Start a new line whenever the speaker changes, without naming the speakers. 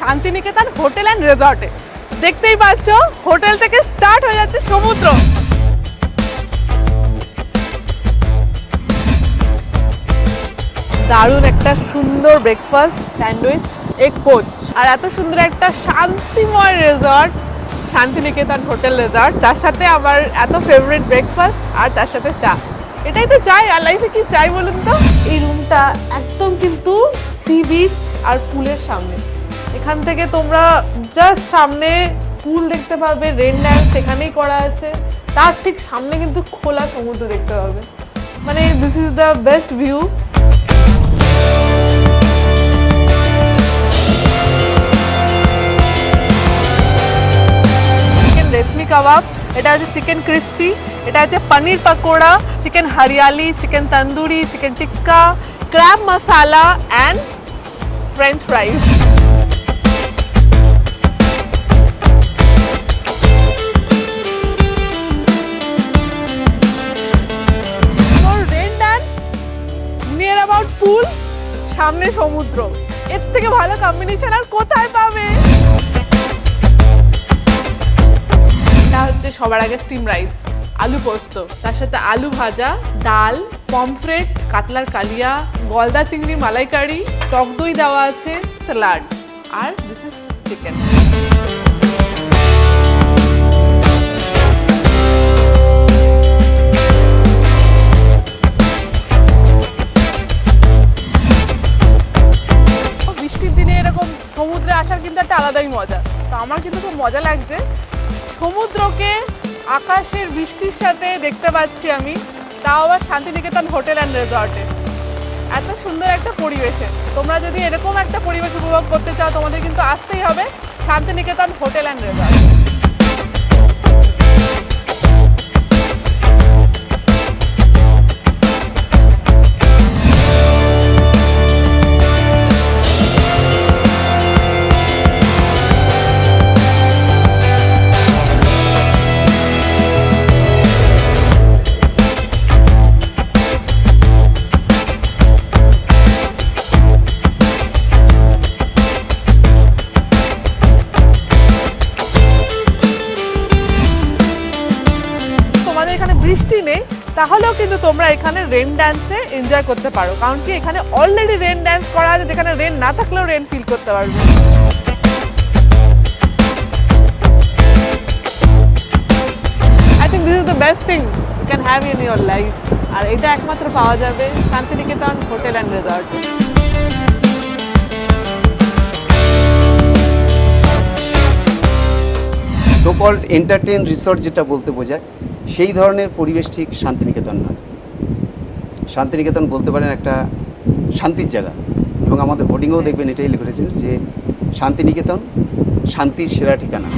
Santiniketan hotel and রিসর্টে। দেখতেই পাচ্ছ হোটেল থেকে স্টার্ট হয়ে যাচ্ছে সমুদ্র। দারুণ একটা সুন্দর ব্রেকফাস্ট, স্যান্ডউইচ, এগ পোচ, আর এত সুন্দর একটা শান্তিময় রিসর্ট শান্তিনিকেতন হোটেল রিসর্ট। তার সাথে আমার এত ফেভারিট ব্রেকফাস্ট আর তার সাথে চা। এটাই তো চাই, আর লাইফে কি চাই বলুন তো। এই রুমটা একদম কিন্তু সি বিচ আর পুলের সামনে। এখান থেকে তোমরা জাস্ট সামনে পুল দেখতে পাবে, রেন ড্যান্স এখানেই করা আছে, তার ঠিক সামনে কিন্তু খোলা সমুদ্র দেখতে পাবে। মানে this is the best view. Chicken reshmi kebab, এটা হচ্ছে চিকেন ক্রিস্পি, এটা হচ্ছে paneer pakora, chicken hariyali, chicken tandoori, chicken tikka, crab masala and french fries. Pool, সামনে সমুদ্র, এর থেকে ভালো কম্বিনেশন আর কোথায় পাবে। এটা হচ্ছে সবার আগে স্টিম রাইস, আলু পোস্ত, তার সাথে আলু ভাজা, ডাল, পমফ্রেট, কাতলার কালিয়া, গলদা চিংড়ি মালাইকারি, টক দই দেওয়া আছে, স্যালাড, আর দিস ইজ চিকেন। সমুদ্রে আসার কিন্তু একটা আলাদাই মজা। তো আমার কিন্তু খুব মজা লাগছে, সমুদ্রকে আকাশের বৃষ্টির সাথে দেখতে পাচ্ছি আমি, তাও আবার শান্তিনিকেতন হোটেল অ্যান্ড রিসর্টে। এত সুন্দর একটা পরিবেশে তোমরা যদি এরকম একটা পরিবেশ উপভোগ করতে চাও, তোমাদের কিন্তু আসতেই হবে শান্তিনিকেতন হোটেল অ্যান্ড রিসর্ট। বৃষ্টি নেই, তাহলেও কিন্তু তোমরা এখানে রেন ড্যান্সে এনজয় করতে পারো, কারণ কি এখানে অলরেডি রেন ড্যান্স করা আছে, যেখানে রেন না থাকলেও রেন ফিল করতে পারবে। I think this is the best thing you can have in your life, আর এটা একমাত্র পাওয়া যাবে Santiniketan hotel and resort.
So called entertain resort যেটা বলতে বোঝায়, সেই ধরনের পরিবেশ ঠিক শান্তিনিকেতন নয়। শান্তিনিকেতন বলতে পারেন একটা শান্তির জায়গা, এবং আমাদের হোর্ডিংয়েও দেখবেন এটাই লিখেছেন যে শান্তিনিকেতন শান্তির সেরা ঠিকানা।